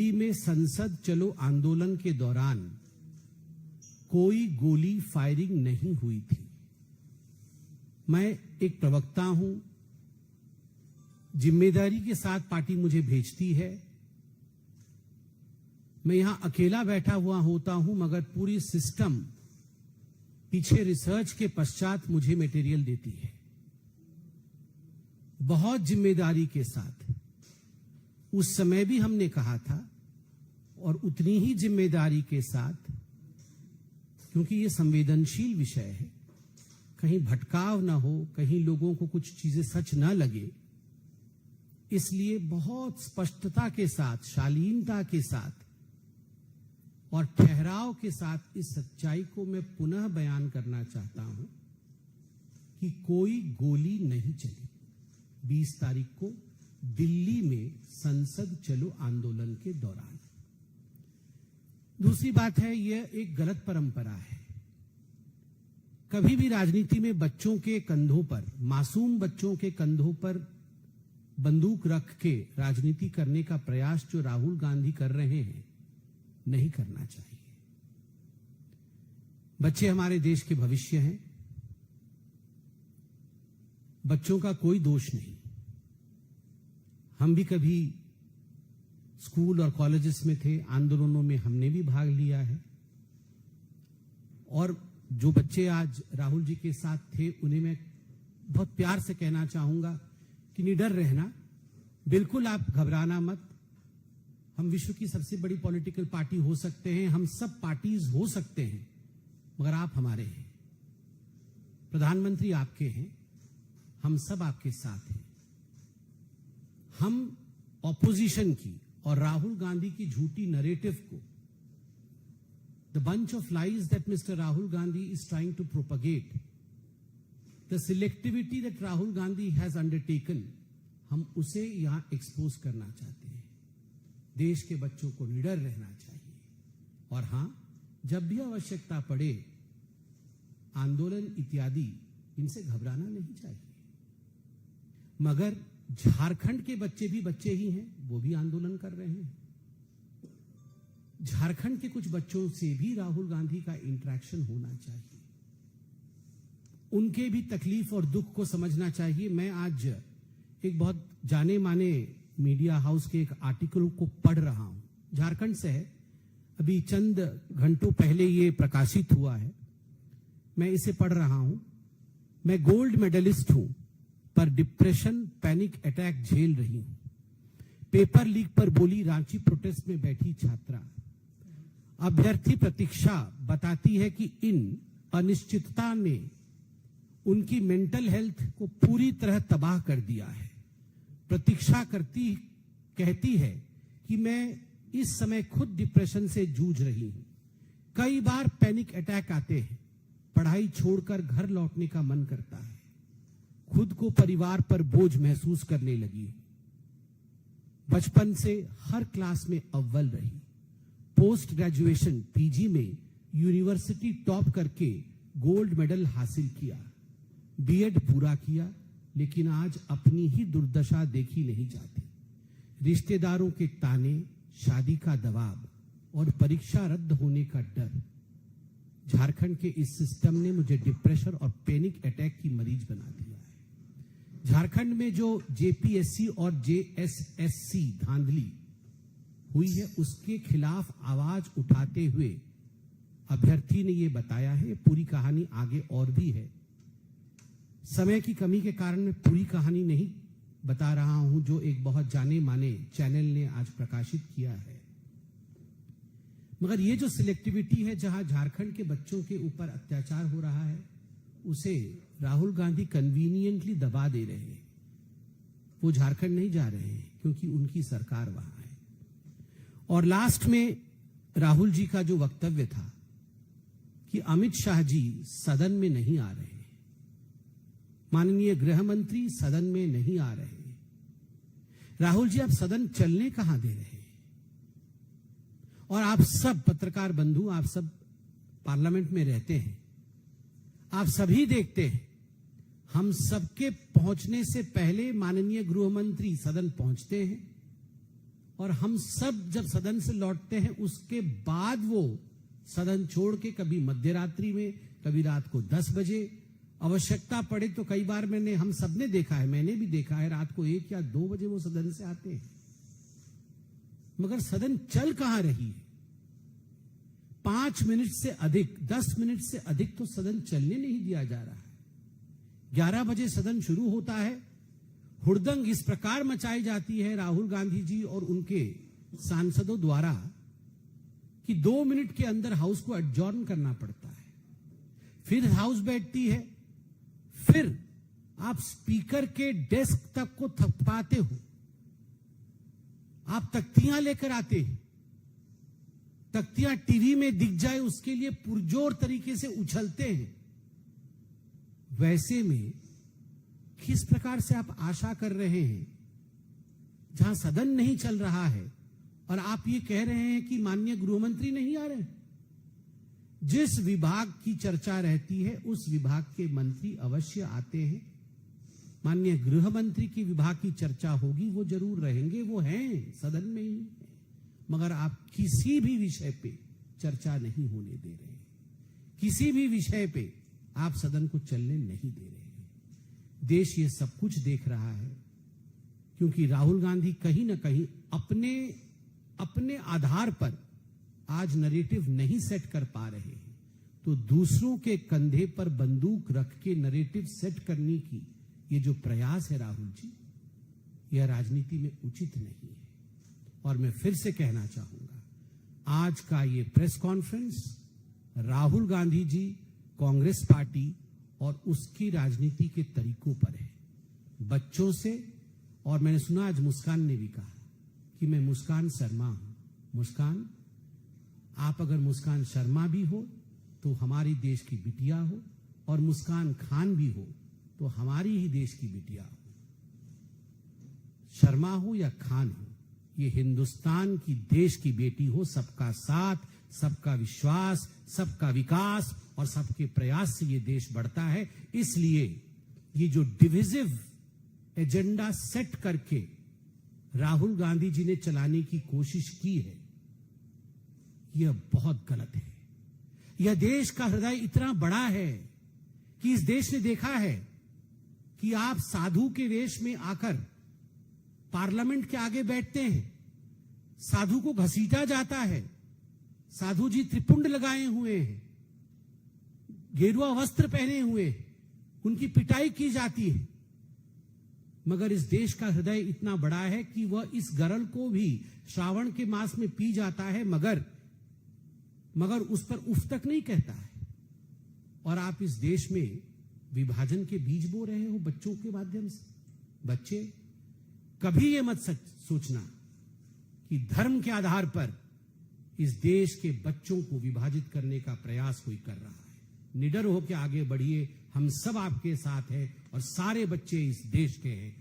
में संसद चलो आंदोलन के दौरान कोई गोली फायरिंग नहीं हुई थी। मैं एक प्रवक्ता हूं, जिम्मेदारी के साथ पार्टी मुझे भेजती है। मैं यहां अकेला बैठा हुआ होता हूं, मगर पूरी सिस्टम पीछे रिसर्च के पश्चात मुझे मटेरियल देती है, बहुत जिम्मेदारी के साथ। उस समय भी हमने कहा था और उतनी ही जिम्मेदारी के साथ, क्योंकि ये संवेदनशील विषय है, कहीं भटकाव ना हो, कहीं लोगों को कुछ चीजें सच ना लगे, इसलिए बहुत स्पष्टता के साथ, शालीनता के साथ और ठहराव के साथ इस सच्चाई को मैं पुनः बयान करना चाहता हूं कि कोई गोली नहीं चली 20 तारीख को दिल्ली में संसद चलो आंदोलन के दौरान। दूसरी बात है, यह एक गलत परंपरा है। कभी भी राजनीति में बच्चों के कंधों पर, मासूम बच्चों के कंधों पर बंदूक रख के राजनीति करने का प्रयास जो राहुल गांधी कर रहे हैं, नहीं करना चाहिए। बच्चे हमारे देश के भविष्य हैं। बच्चों का कोई दोष नहीं। हम भी कभी स्कूल और कॉलेजेस में थे, आंदोलनों में हमने भी भाग लिया है। और जो बच्चे आज राहुल जी के साथ थे, उन्हें मैं बहुत प्यार से कहना चाहूंगा कि निडर रहना, बिल्कुल आप घबराना मत। हम विश्व की सबसे बड़ी पॉलिटिकल पार्टी हो सकते हैं, हम सब पार्टीज हो सकते हैं, मगर आप हमारे हैं। प्रधानमंत्री आपके हैं, हम सब आपके साथ हैं। हम ऑपोजिशन की और राहुल गांधी की झूठी नैरेटिव को, the bunch of lies that mister Rahul Gandhi is trying to propagate, the selectivity that Rahul Gandhi has undertaken, हम उसे यहां एक्सपोज करना चाहते हैं। देश के बच्चों को निडर रहना चाहिए और हां, जब भी आवश्यकता पड़े, आंदोलन इत्यादि, इनसे घबराना नहीं चाहिए। मगर झारखंड के बच्चे भी बच्चे ही हैं, वो भी आंदोलन कर रहे हैं। झारखंड के कुछ बच्चों से भी राहुल गांधी का इंटरेक्शन होना चाहिए, उनके भी तकलीफ और दुख को समझना चाहिए। मैं आज एक बहुत जाने माने मीडिया हाउस के एक आर्टिकल को पढ़ रहा हूं, झारखंड से है, अभी चंद घंटों पहले ये प्रकाशित हुआ है। मैं इसे पढ़ रहा हूं। मैं गोल्ड मेडलिस्ट हूं, पर डिप्रेशन, पैनिक अटैक झेल रही हूं। पेपर लीक पर बोली रांची प्रोटेस्ट में बैठी छात्रा। अभ्यर्थी प्रतीक्षा बताती है कि इन अनिश्चितता ने उनकी मेंटल हेल्थ को पूरी तरह तबाह कर दिया है। प्रतीक्षा कहती है कि मैं इस समय खुद डिप्रेशन से जूझ रही हूं। कई बार पैनिक अटैक आते हैं, पढ़ाई छोड़कर घर लौटने का मन करता है, खुद को परिवार पर बोझ महसूस करने लगी। बचपन से हर क्लास में अव्वल रही, पोस्ट ग्रेजुएशन पीजी में यूनिवर्सिटी टॉप करके गोल्ड मेडल हासिल किया, बीएड पूरा किया, लेकिन आज अपनी ही दुर्दशा देखी नहीं जाती। रिश्तेदारों के ताने, शादी का दबाव और परीक्षा रद्द होने का डर। झारखंड के इस सिस्टम ने मुझे डिप्रेशन और पैनिक अटैक की मरीज बना दिया है। झारखंड में जो जेपीएससी और जेएसएससी धांधली हुई है, उसके खिलाफ आवाज उठाते हुए अभ्यर्थी ने यह बताया है। पूरी कहानी आगे और भी है, समय की कमी के कारण मैं पूरी कहानी नहीं बता रहा हूं, जो एक बहुत जाने माने चैनल ने आज प्रकाशित किया है। मगर ये जो सिलेक्टिविटी है, जहां झारखंड के बच्चों के ऊपर अत्याचार हो रहा है, उसे राहुल गांधी कन्वीनियंटली दबा दे रहे हैं। वो झारखंड नहीं जा रहे हैं क्योंकि उनकी सरकार वहां है। और लास्ट में राहुल जी का जो वक्तव्य था कि अमित शाह जी सदन में नहीं आ रहे, माननीय गृह मंत्री सदन में नहीं आ रहे। राहुल जी, आप सदन चलने कहां दे रहे हैं? और आप सब पत्रकार बंधु, आप सब पार्लियामेंट में रहते हैं, आप सभी देखते हैं, हम सबके पहुंचने से पहले माननीय गृह मंत्री सदन पहुंचते हैं और हम सब जब सदन से लौटते हैं उसके बाद वो सदन छोड़ के कभी मध्य रात्रि में, कभी रात को 10 बजे, आवश्यकता पड़े तो कई बार हम सबने देखा है, मैंने भी देखा है, रात को 1 या 2 बजे वो सदन से आते हैं। मगर सदन चल कहां रही है? 5 मिनट से अधिक, 10 मिनट से अधिक तो सदन चलने नहीं दिया जा रहा है। 11 बजे सदन शुरू होता है, हुड़दंग इस प्रकार मचाई जाती है राहुल गांधी जी और उनके सांसदों द्वारा कि 2 मिनट के अंदर हाउस को एडजॉर्न करना पड़ता है। फिर हाउस बैठती है, फिर आप स्पीकर के डेस्क तक को थपथपाते हो, आप तख्तियां लेकर आते हैं, तख्तियां टीवी में दिख जाए उसके लिए पुरजोर तरीके से उछलते हैं। वैसे में किस प्रकार से आप आशा कर रहे हैं, जहां सदन नहीं चल रहा है और आप ये कह रहे हैं कि माननीय गृहमंत्री नहीं आ रहे? जिस विभाग की चर्चा रहती है उस विभाग के मंत्री अवश्य आते हैं। माननीय गृह मंत्री की विभाग की चर्चा होगी, वो जरूर रहेंगे, वो हैं सदन में ही, मगर आप किसी भी विषय पे चर्चा नहीं होने दे रहे, किसी भी विषय पे आप सदन को चलने नहीं दे रहे। देश ये सब कुछ देख रहा है, क्योंकि राहुल गांधी कहीं ना कहीं अपने आधार पर आज नरेटिव नहीं सेट कर पा रहे हैं, तो दूसरों के कंधे पर बंदूक रख के नरेटिव सेट करने की ये जो प्रयास है राहुल जी, यह राजनीति में उचित नहीं है। और मैं फिर से कहना चाहूंगा, आज का ये press conference Rahul Gandhi ji, Congress party और उसकी राजनीति के तरीकों पर है, बच्चों से। और मैंने सुना आज मुस्कान ने भी कहा कि मैं मुस्कान शर्मा हूं। मुस्कान, आप अगर मुस्कान शर्मा भी हो तो हमारी देश की बिटिया हो, और मुस्कान खान भी हो तो हमारी ही देश की बिटिया हो। शर्मा हो या खान हो, ये हिंदुस्तान की देश की बेटी हो। सबका साथ, सबका विश्वास, सबका विकास और सबके प्रयास से ये देश बढ़ता है। इसलिए ये जो डिविजिव एजेंडा सेट करके राहुल गांधी जी ने चलाने की कोशिश की है, यह बहुत गलत है। यह देश का हृदय इतना बड़ा है कि इस देश ने देखा है कि आप साधु के वेश में आकर पार्लियामेंट के आगे बैठते हैं, साधु को घसीटा जाता है, साधु जी त्रिपुंड लगाए हुए हैं, गेरुआ वस्त्र पहने हुए, उनकी पिटाई की जाती है। मगर इस देश का हृदय इतना बड़ा है कि वह इस गरल को भी श्रावण के मास में पी जाता है, मगर उस पर उफ तक नहीं कहता है। और आप इस देश में विभाजन के बीज बो रहे हो बच्चों के माध्यम से। बच्चे, कभी ये मत सोचना कि धर्म के आधार पर इस देश के बच्चों को विभाजित करने का प्रयास कोई कर रहा है। निडर होकर आगे बढ़िए, हम सब आपके साथ हैं और सारे बच्चे इस देश के हैं।